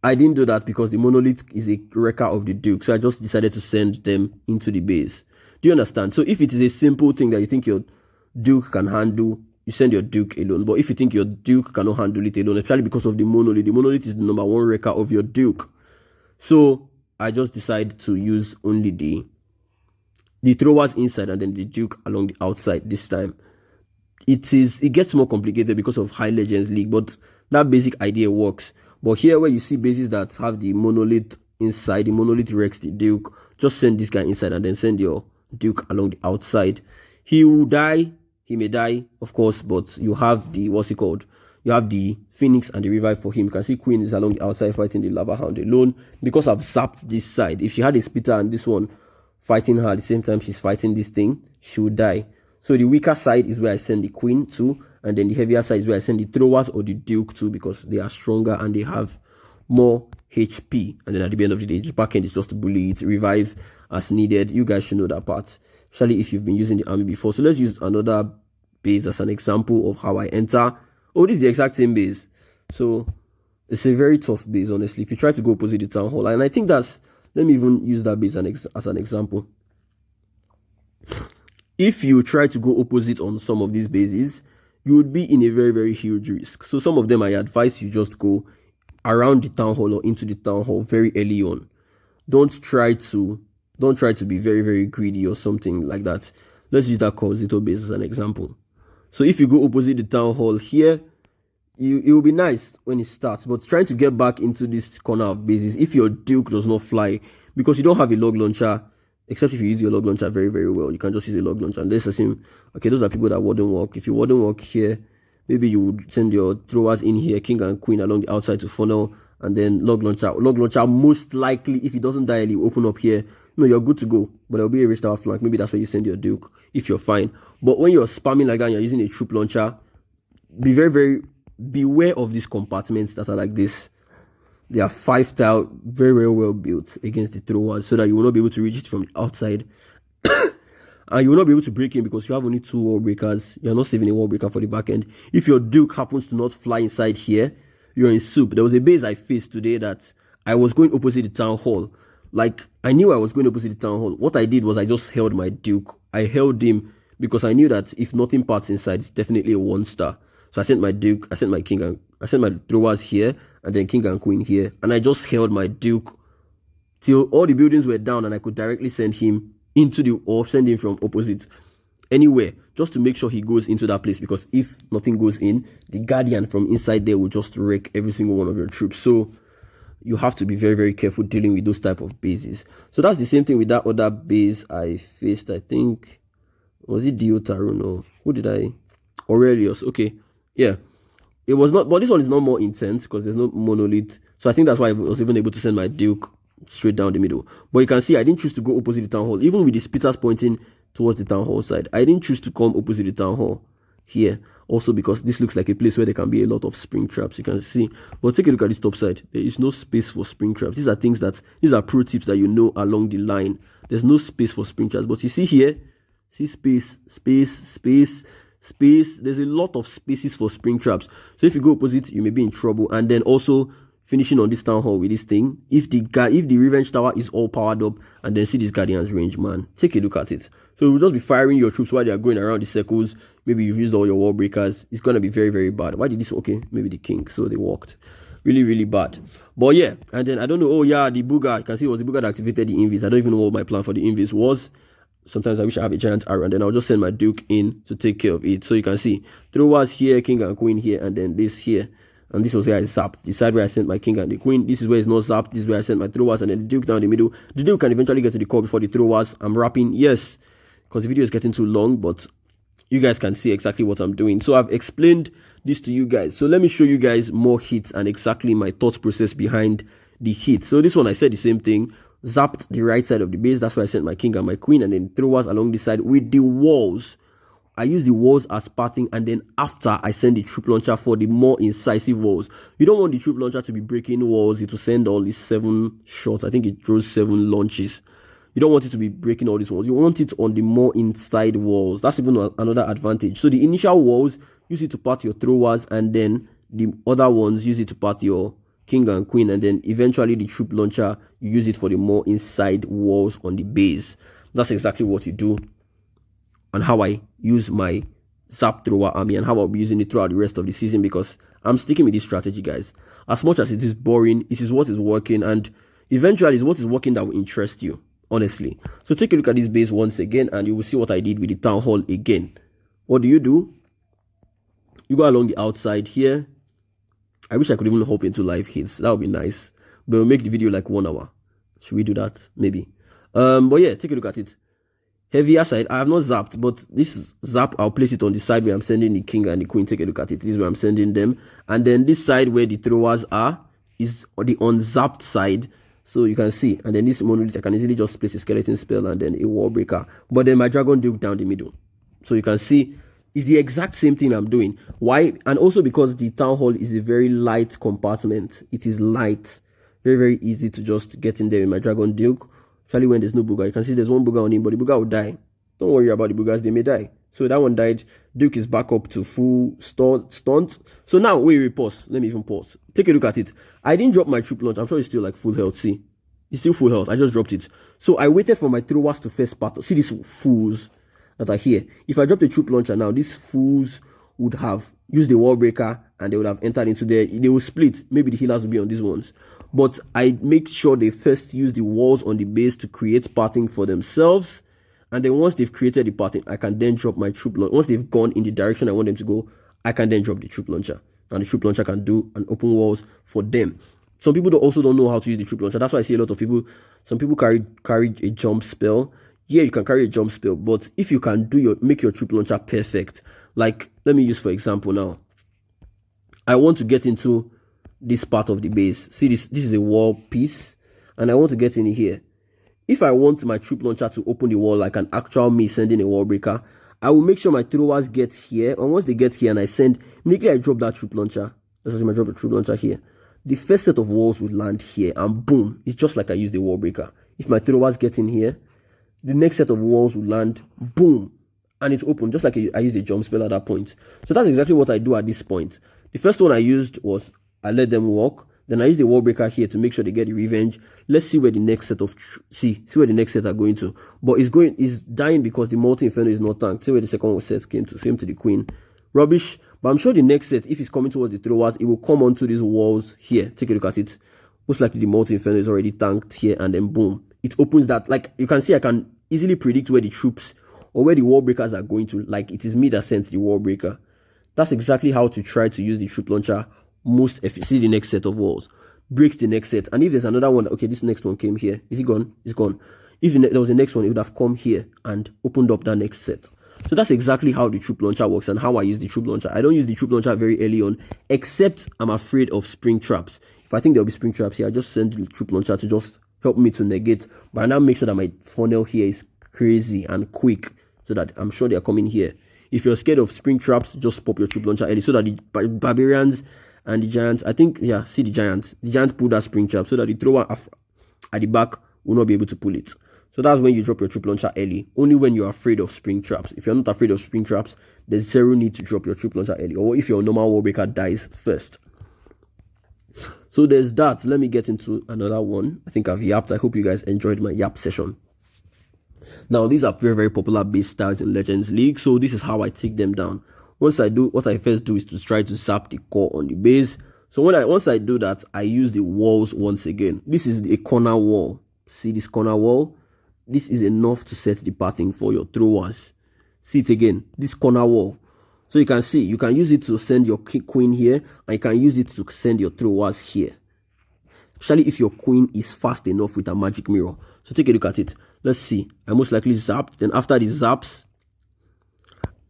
I didn't do that because the monolith is a wrecker of the Duke. So I just decided to send them into the base. Do you understand? So if it is a simple thing that you think your Duke can handle, you send your Duke alone. But if you think your Duke cannot handle it alone, especially because of the monolith is the #1 wrecker of your Duke. So I just decided to use only the throwers inside and then the Duke along the outside this time. It gets more complicated because of High Legends League, but that basic idea works. But here where you see bases that have the monolith inside, the monolith wrecks the Duke, just send this guy inside and then send your Duke along the outside. He will die, he may die, of course, but you have the, what's it called? You have the Phoenix and the Revive for him. You can see Queen is along the outside fighting the Lava Hound alone. Because I've zapped this side, if she had a splitter and this one fighting her at the same time she's fighting this thing, she will die. So the weaker side is where I send the Queen to, and then the heavier side is where I send the throwers or the Duke to, because they are stronger and they have more HP. And then at the end of the day, the back end is just to bully it, revive as needed. You guys should know that part, especially if you've been using the army before. So let's use another base as an example of how I enter. Oh, this is the exact same base. So it's a very tough base, honestly, if you try to go opposite the town hall. And I think that's, let me even use that base as an example. If you try to go opposite on some of these bases, you would be in a very, very huge risk. So some of them I advise you just go around the town hall or into the town hall very early on. Don't try to be very, very greedy or something like that. Let's use that Cosito base as an example. So if you go opposite the town hall here, it will be nice when it starts, but trying to get back into this corner of bases, if your Duke does not fly, because you don't have a log launcher, except if you use your log launcher very, very well, you can just use a log launcher. And let's assume, okay, those are people that wouldn't work. If you wouldn't work here, maybe you would send your throwers in here, king and queen along the outside to funnel, and then log launcher. Log launcher, most likely, if it doesn't die, you open up here. no, you're good to go. But there'll be a restart flank. Maybe that's where you send your Duke if you're fine. But when you're spamming like that and you're using a troop launcher, be beware of these compartments that are like this. They are 5 tile, very well built against the throwers, so that you will not be able to reach it from the outside. And you will not be able to break in because you have only 2 wall breakers. You're not saving a wall breaker for the back end. If your Duke happens to not fly inside here, you're in soup. There was a base I faced today that I was going opposite the town hall. Like, I knew I was going opposite the town hall. What I did was I just held my Duke. I held him because I knew that if nothing parts inside, it's definitely a 1-star. So I sent my Duke, I sent my King, and I sent my throwers here, and then King and Queen here. And I just held my Duke till all the buildings were down and I could directly send him or send him from opposite anywhere, just to make sure he goes into that place, because if nothing goes in, the Guardian from inside there will just wreck every single one of your troops. So you have to be very careful dealing with those type of bases. So that's the same thing with that other base I faced. I think, was it Diotaro? No, who did I? Aurelius. Okay, yeah, it was not, but this one is not more intense because there's no monolith. So I think that's why I was even able to send my Duke straight down the middle. But you can see I didn't choose to go opposite the town hall, even with the splitters pointing towards the town hall side. I didn't choose to come opposite the town hall here, also because this looks like a place where there can be a lot of spring traps. You can see. But take a look at this top side. There is no space for spring traps. These are pro tips that you know along the line. There's no space for spring traps. But you see here, see space. There's a lot of spaces for spring traps. So if you go opposite, you may be in trouble. And then also finishing on this town hall with this thing, if the revenge tower is all powered up, and then see this Guardian's range, man, take a look at it. So you'll just be firing your troops while they are going around the circles. Maybe you've used all your wall breakers. It's going to be very bad. Why did this? Okay, maybe the king, so they walked. Really bad. But yeah, and then I don't know. Oh yeah, the Booga, you can see it was the Booga that activated the invis. I don't even know what my plan for the invis was. Sometimes I wish I have a giant arrow, and then I'll just send my Duke in to take care of it. So you can see throwers here, King and Queen here, and then this here. And this was where I zapped. The side where I sent my King and the Queen. This is where it's not zapped. This is where I sent my throwers, and then the Duke down the middle. The Duke can eventually get to the core before the throwers. I'm wrapping, yes, because the video is getting too long, but you guys can see exactly what I'm doing. So I've explained this to you guys. So let me show you guys more hits and exactly my thought process behind the hit. So this one, I said the same thing. Zapped the right side of the base. That's why I sent my King and my Queen, and then throwers along this side with the walls. I use the walls as parting, and then after I send the troop launcher for the more incisive walls. You don't want the troop launcher to be breaking walls. It will send all these 7 shots. I think it throws 7 launches. You don't want it to be breaking all these walls. You want it on the more inside walls. That's even another advantage. So the initial walls, use it to part your throwers, and then the other ones, use it to part your King and Queen, and then eventually the troop launcher, you use it for the more inside walls on the base. That's exactly what you do, and how I use my Zap thrower army, and how I'll be using it throughout the rest of the season, because I'm sticking with this strategy, guys. As much as it is boring, it is what is working, and eventually it's what is working that will interest you, honestly. So take a look at this base once again, and you will see what I did with the town hall again. What do? You go along the outside here. I wish I could even hop into live hits. That would be nice. But we'll make the video like 1 hour. Should we do that? Maybe. But yeah, take a look at it. Heavier side, I have not zapped, but this zap, I'll place it on the side where I'm sending the King and the Queen. Take a look at it. This is where I'm sending them. And then this side where the throwers are is the unzapped side. So you can see. And then this monolith, I can easily just place a skeleton spell and then a wall breaker. But then my Dragon Duke down the middle. So you can see it's the exact same thing I'm doing. Why? And also because the town hall is a very light compartment. It is light. Very easy to just get in there with my Dragon Duke. Especially when there's no Booga. You can see there's one Booga on him, but the Booga will die. Don't worry about the Boogas, they may die. So that one died. Duke is back up to full stunt. So now, wait, pause. Let me even pause. Take a look at it. I didn't drop my troop launch. I'm sure it's still like full health. See? It's still full health. I just dropped it. So I waited for my throwers to first battle. See these fools that are here. If I drop the troop launcher now, these fools would have used the wall breaker and they would have entered into there. They will split. Maybe the healers will be on these ones. But I make sure they first use the walls on the base to create parting for themselves. And then once they've created the parting, I can then drop my troop launcher. Once they've gone in the direction I want them to go, I can then drop the troop launcher. And the troop launcher can do an open walls for them. Some people also don't know how to use the troop launcher. That's why I see a lot of people, some people carry a jump spell. Yeah, you can carry a jump spell, but if you can make your troop launcher perfect, like let me use for example now. I want to get into this part of the base. See this is a wall piece, and I want to get in here. if I want my troop launcher to open the wall like an actual me sending a wall breaker, I will make sure my throwers get here. And once they get here and I send, immediately I drop that troop launcher. Let's assume I drop the troop launcher here. The first set of walls would land here and boom, it's just like I used the wall breaker. If my throwers get in here, the next set of walls will land, boom, and it's open, just like I used a jump spell at that point. So that's exactly what I do at this point. The first one I used was I let them walk. Then I use the wall breaker here to make sure they get the revenge. Let's see where the next set of see where the next set are going to. But it's dying because the multi inferno is not tanked. See where the second set came to. Same to the queen. Rubbish. But I'm sure the next set, if it's coming towards the throwers, it will come onto these walls here. Take a look at it. Most likely the multi inferno is already tanked here, and then boom, it opens that. Like you can see, I can easily predict where the troops or where the wall breakers are going to. Like it is me that sent the wall breaker. That's exactly how to try to use the troop launcher most efficient. See the next set of walls, breaks the next set, and if there's another one, okay, this next one came here, is it gone? It's gone. If there was a next one, it would have come here and opened up that next set. So that's exactly how the troop launcher works and how I use the troop launcher. I don't use the troop launcher very early on, except I'm afraid of spring traps. If I think there'll be spring traps here, I just send the troop launcher to just help me to negate. But I now make sure that my funnel here is crazy and quick so that I'm sure they're coming here. If you're scared of spring traps, just pop your troop launcher early so that the barbarians and the giants, I think, yeah, see the giants pull that spring trap so that the thrower at the back will not be able to pull it. So that's when you drop your troop launcher early, only when you're afraid of spring traps. If you're not afraid of spring traps, there's zero need to drop your troop launcher early, or if your normal wall breaker dies first. So there's that. Let me get into another one. I think I've yapped. I hope you guys enjoyed my yap session. Now, these are very, very popular base styles in Legends League, so this is how I take them down. What I first do is to try to zap the core on the base. So once I do that, I use the walls once again. This is a corner wall. See this corner wall? This is enough to set the pattern for your throwers. See it again, this corner wall. So you can see, you can use it to send your queen here, and you can use it to send your throwers here. Especially if your queen is fast enough with a magic mirror. So take a look at it. Let's see. I most likely zapped. Then after the zaps,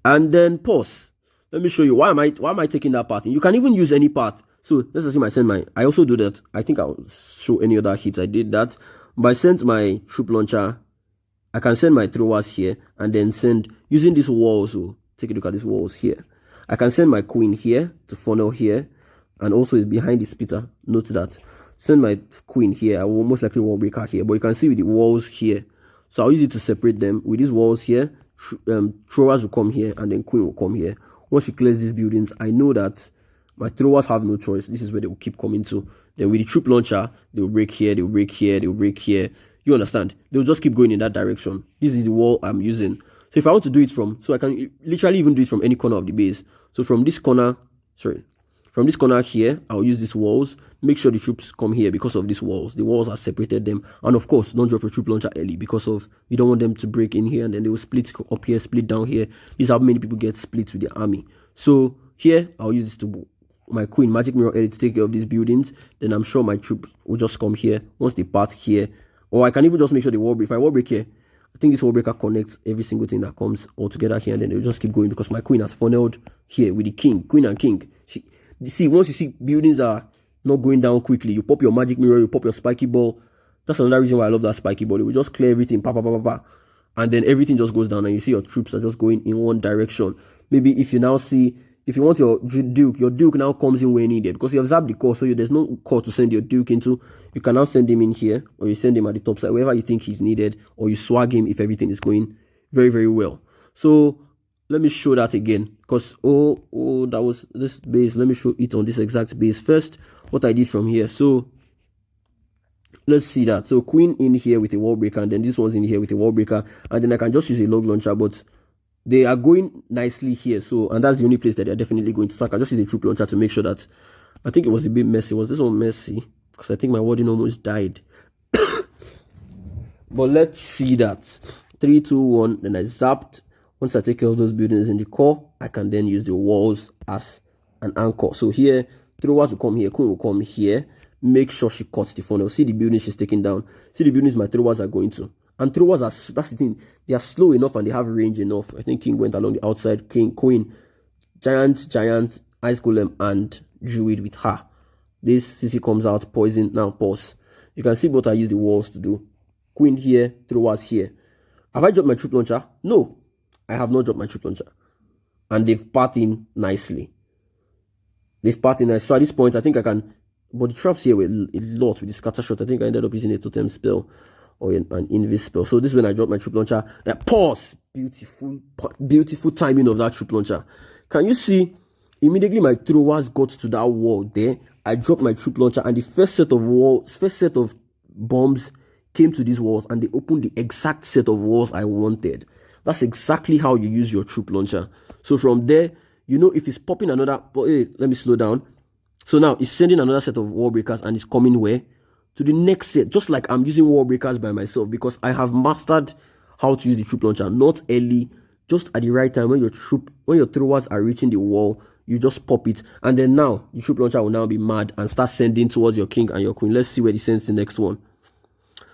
and then pause. Let me show you why am I taking that path. You can even use any path. So let's assume I send my. I also do that. I think I'll show any other hits. I did that. But I sent my troop launcher. I can send my throwers here and then send using this wall. So take a look at these walls here. I can send my queen here to funnel here, and also it's behind the splitter. Note that. Send my queen here. I will most likely wall break her here, but you can see with the walls here. So I'll use it to separate them. With these walls here, throwers will come here and then queen will come here. Once she clears these buildings, I know that my throwers have no choice. This is where they will keep coming to. Then with the troop launcher, they will break here, they will break here, they will break here. You understand? They will just keep going in that direction. This is the wall I'm using. So if I want to do it so I can literally even do it from any corner of the base. So from this corner here, I'll use these walls. Make sure the troops come here because of these walls. The walls are separated them. And of course, don't drop your troop launcher early because of you don't want them to break in here and then they will split up here, split down here. This is how many people get split with their army. So here, I'll use this to my queen magic mirror early to take care of these buildings. Then I'm sure my troops will just come here once they part here. Or I can even just make sure they wall break. If I wall break here, I think this wall breaker connects every single thing that comes all together here, and then they'll just keep going because my queen has funneled here with the king, queen and king. See, once you see buildings are not going down quickly, you pop your magic mirror, you pop your spiky ball. That's another reason why I love that spiky ball. It will just clear everything, and then everything just goes down, and you see your troops are just going in one direction. Maybe if you want your duke now comes in where needed because you have zapped the core, so there's no core to send your duke into. You can now send him in here, or you send him at the top side, wherever you think he's needed, or you swag him if everything is going very, very well. So let me show that again because that was this base. Let me show it on this exact base first. What I did from here. So let's see that. So queen in here with a wall breaker, and then this one's in here with a wall breaker, and then I can just use a log launcher, but they are going nicely here. So, and that's the only place that they're definitely going to sack. I just use a troop launcher to make sure that. I think it was a bit messy. Was this one messy? Because I think my warding almost died. But let's see that. 3, 2, 1. Then I zapped. Once I take care of those buildings in the core, I can then use the walls as an anchor. So here, throwers will come here, queen will come here. Make sure she cuts the funnel. See the buildings she's taking down. See the buildings my throwers are going to. And throwers that's the thing. They are slow enough and they have range enough. I think king went along the outside. King, queen, giant, ice golem, and druid with her. This CC comes out, poison. Now pause. You can see what I use the walls to do. queen here, throwers here. Have I dropped my troop launcher? No, I have not dropped my troop launcher. And they've packed in nicely. So at this point, I think I can, but the traps here were a lot with the scatter shot. I think I ended up using a totem spell or an invis spell. So this is when I dropped my troop launcher. Pause. Beautiful timing of that troop launcher. Can you see? Immediately my throwers got to that wall there. I dropped my troop launcher, and the first set of bombs came to these walls, and they opened the exact set of walls I wanted. That's exactly how you use your troop launcher. So from there, you know, if it's popping another, but hey, let me slow down. So now it's sending another set of wall breakers, and it's coming where? To the next set, just like I'm using wall breakers by myself, because I have mastered how to use the troop launcher, not early, just at the right time when your throwers are reaching the wall, you just pop it, and then now the troop launcher will now be mad and start sending towards your king and your queen. Let's see where it sends the next one.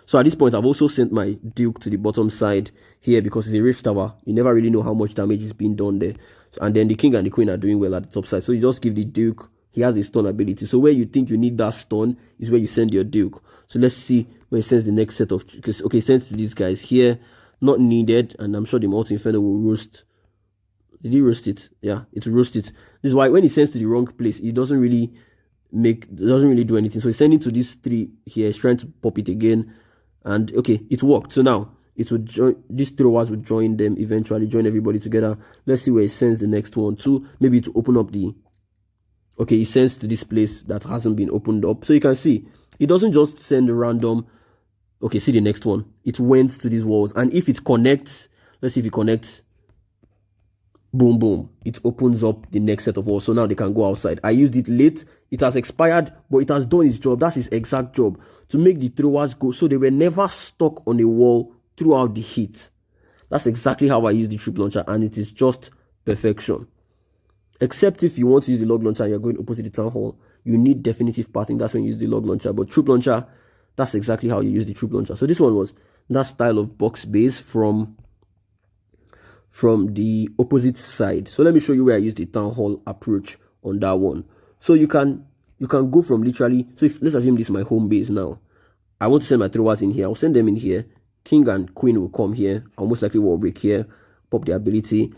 So at this point, I've also sent my duke to the bottom side here because it's a rich tower. You never really know how much damage is being done there. So, and then the king and the queen are doing well at the top side. So you just give the duke, he has a stun ability. So where you think you need that stun is where you send your duke. So let's see when it sends the next set of, okay, sends to these guys here, not needed, and I'm sure the multi inferno will roast. Did he roast it? Yeah, it will roast it. This is why when he sends to the wrong place, it doesn't really do anything. So he's sending to these three here, he's trying to pop it again. And okay, it worked. So now it would join, these throwers would join them eventually, join everybody together. Let's see where it sends the next one to, maybe to open up the, okay, it sends to this place that hasn't been opened up. So you can see it doesn't just send random. Okay, see the next one, it went to these walls, and if it connects, let's see if it connects, boom boom, it opens up the next set of walls. So now they can go outside. I used it late, it has expired, but it has done its job. That's its exact job, to make the throwers go so they were never stuck on a wall throughout the heat. That's exactly how I use the troop launcher, and it is just perfection. Except if you want to use the log launcher and you're going opposite the town hall, you need definitive pathing. That's when you use the log launcher. But troop launcher, that's exactly how you use the troop launcher. So this one was that style of box base from the opposite side. So let me show you where I use the town hall approach on that one. So you can go from literally, so if let's assume this is my home base now, I want to send my throwers in here. I'll send them in here. King and queen will come here. I'll most likely wall break here, pop the ability.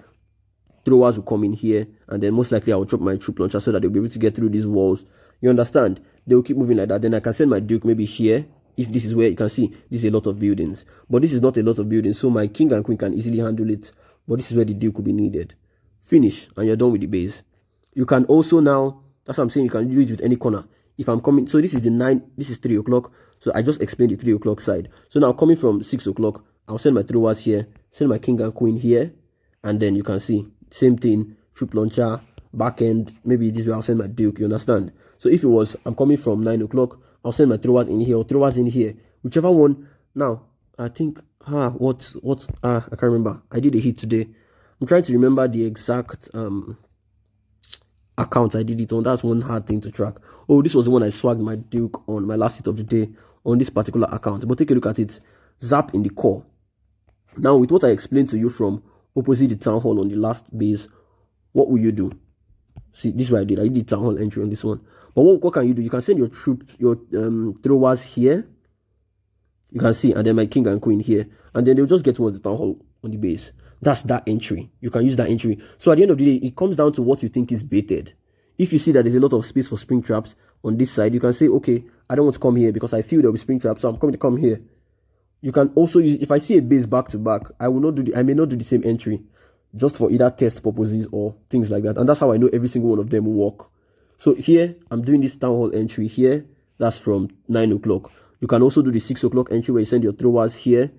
Throwers will come in here, and then most likely I'll drop my troop launcher so that they'll be able to get through these walls. You understand? They will keep moving like that. Then I can send my duke maybe here. If this is where you can see, this is a lot of buildings, but this is not a lot of buildings, so my king and queen can easily handle it. But this is where the duke will be needed. Finish, and you're done with the base. You can also now, that's what I'm saying, you can do it with any corner. If I'm coming, so this is the 9, this is 3 o'clock. So I just explained the 3 o'clock side. So now coming from 6 o'clock, I'll send my throwers here, send my king and queen here, and then you can see, same thing, troop launcher, back end, maybe this way I'll send my duke, you understand? So if it was, I'm coming from 9 o'clock, I'll send my throwers in here, or throwers in here, whichever one. Now, I think, I can't remember. I did a hit today. I'm trying to remember the exact account I did it on. That's one hard thing to track. Oh, this was the one I swagged my duke on, my last hit of the day on this particular account. But take a look at it. Zap in the core. Now, with what I explained to you from opposite the town hall on the last base, what will you do? See, this is what I did. I did the town hall entry on this one. But what can you do? You can send your troops, your throwers here. You can see, and then my king and queen here. And then they'll just get towards the town hall on the base. That's that entry. You can use that entry. So at the end of the day, it comes down to what you think is baited. If you see that there's a lot of space for spring traps on this side, you can say, okay, I don't want to come here because I feel there'll be spring traps, so I'm going to come here. You can also use, if I see a base back to back, I may not do the same entry just for either test purposes or things like that. And that's how I know every single one of them will work. So here, I'm doing this town hall entry here. That's from 9 o'clock. You can also do the 6 o'clock entry where you send your throwers here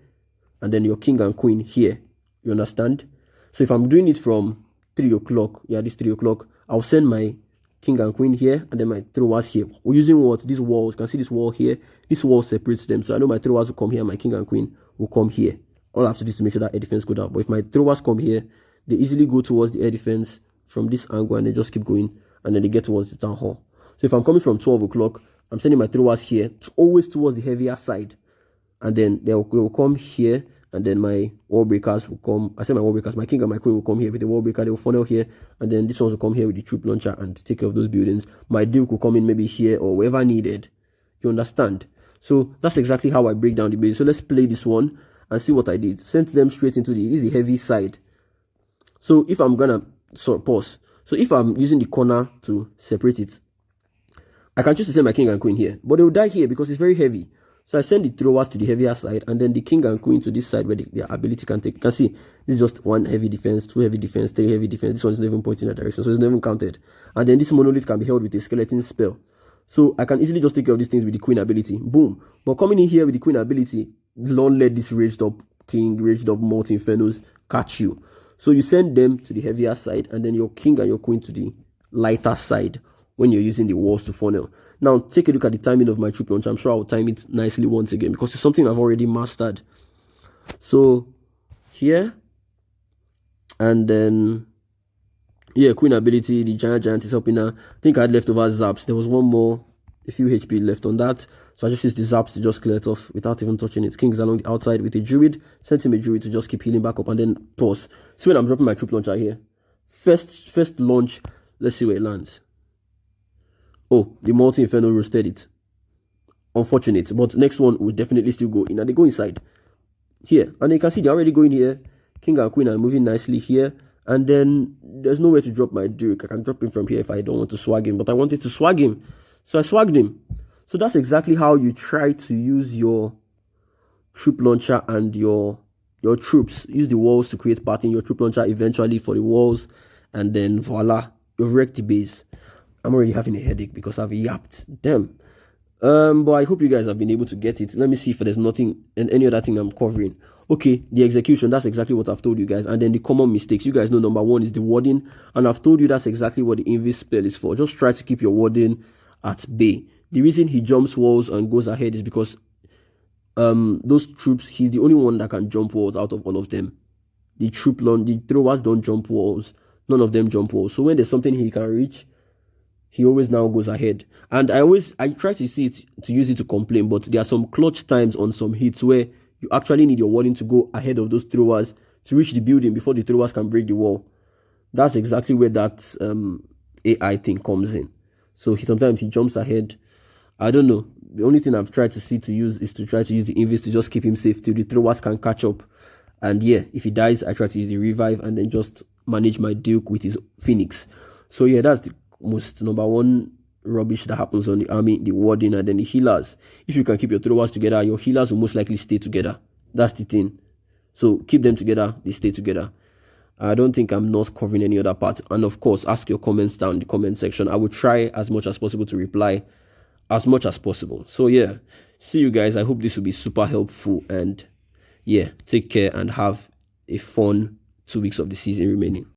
and then your king and queen here. You understand? So if I'm doing it from 3 o'clock, yeah, this 3 o'clock, I'll send my king and queen here and then my throwers here. We're using what? These walls. You can see this wall here. This wall separates them. So I know my throwers will come here, my king and queen will come here. All I have to do is to make sure that air defense go down. But if my throwers come here, they easily go towards the air defense from this angle and they just keep going and then they get towards the town hall. So if I'm coming from 12 o'clock, I'm sending my throwers here, always towards the heavier side. And then they will come here, and then my wall breakers will come. I say my wall breakers, my king and my queen will come here with the wall breaker. They will funnel here, and then this ones will come here with the troop launcher and take care of those buildings. My duke will come in maybe here or wherever needed. You understand? So that's exactly how I break down the base. So let's play this one and see what I did. Sent them straight into the heavy side. So if I'm gonna pause. So if I'm using the corner to separate it, I can choose to send my king and queen here, but they will die here because it's very heavy. So I send the throwers to the heavier side, and then the king and queen to this side where their ability can take. You can see this is just 1 heavy defense, 2 heavy defense, 3 heavy defense. This one is not even pointing in that direction, so it's not even counted. And then this monolith can be held with a skeleton spell. So I can easily just take care of these things with the queen ability. Boom. But coming in here with the queen ability, don't let this raged up king, raged up multi infernos catch you. So you send them to the heavier side, and then your king and your queen to the lighter side when you're using the walls to funnel. Now, take a look at the timing of my troop launch. I'm sure I'll time it nicely once again because it's something I've already mastered. So, here, and then, yeah, queen ability, the giant is helping her. I think I had leftover zaps. There was one more, a few HP left on that. So I just used the zaps to just clear it off without even touching it. King's along the outside with a druid. Sent him a druid to just keep healing back up and then pause. See when I'm dropping my troop launcher here. First launch, let's see where it lands. Oh, the multi-inferno roasted it. Unfortunate, but next one will definitely still go in. And they go inside. Here. And you can see they're already going here. King and queen are moving nicely here. And then there's nowhere to drop my duke. I can drop him from here if I don't want to swag him. But I wanted to swag him. So I swagged him. So that's exactly how you try to use your troop launcher and your troops. Use the walls to create pattern. Your troop launcher eventually for the walls. And then voila, you've wrecked the base. I'm already having a headache because I've yapped. Damn. But I hope you guys have been able to get it. Let me see if there's nothing and any other thing I'm covering. Okay, the execution, that's exactly what I've told you guys. And then the common mistakes. You guys know number 1 is the warding. And I've told you that's exactly what the invis spell is for. Just try to keep your warding at bay. The reason he jumps walls and goes ahead is because those troops, he's the only one that can jump walls out of all of them. The throwers don't jump walls. None of them jump walls. So when there's something he can reach, he always now goes ahead. And I try to use it to complain, but there are some clutch times on some hits where you actually need your warding to go ahead of those throwers to reach the building before the throwers can break the wall. That's exactly where that AI thing comes in. So sometimes he jumps ahead. I don't know. The only thing I've tried to use is to try to use the invis to just keep him safe till the throwers can catch up. And yeah, if he dies, I try to use the revive and then just manage my duke with his phoenix. So yeah, that's the most number 1 rubbish that happens on the army, the warding and then the healers. If you can keep your throwers together, your healers will most likely stay together. That's the thing. So keep them together, they stay together. I don't think I'm not covering any other part. And of course, ask your comments down in the comment section. I will try as much as possible to reply as much as possible. So yeah, see you guys. I hope this will be super helpful. And yeah, take care and have a fun 2 weeks of the season remaining.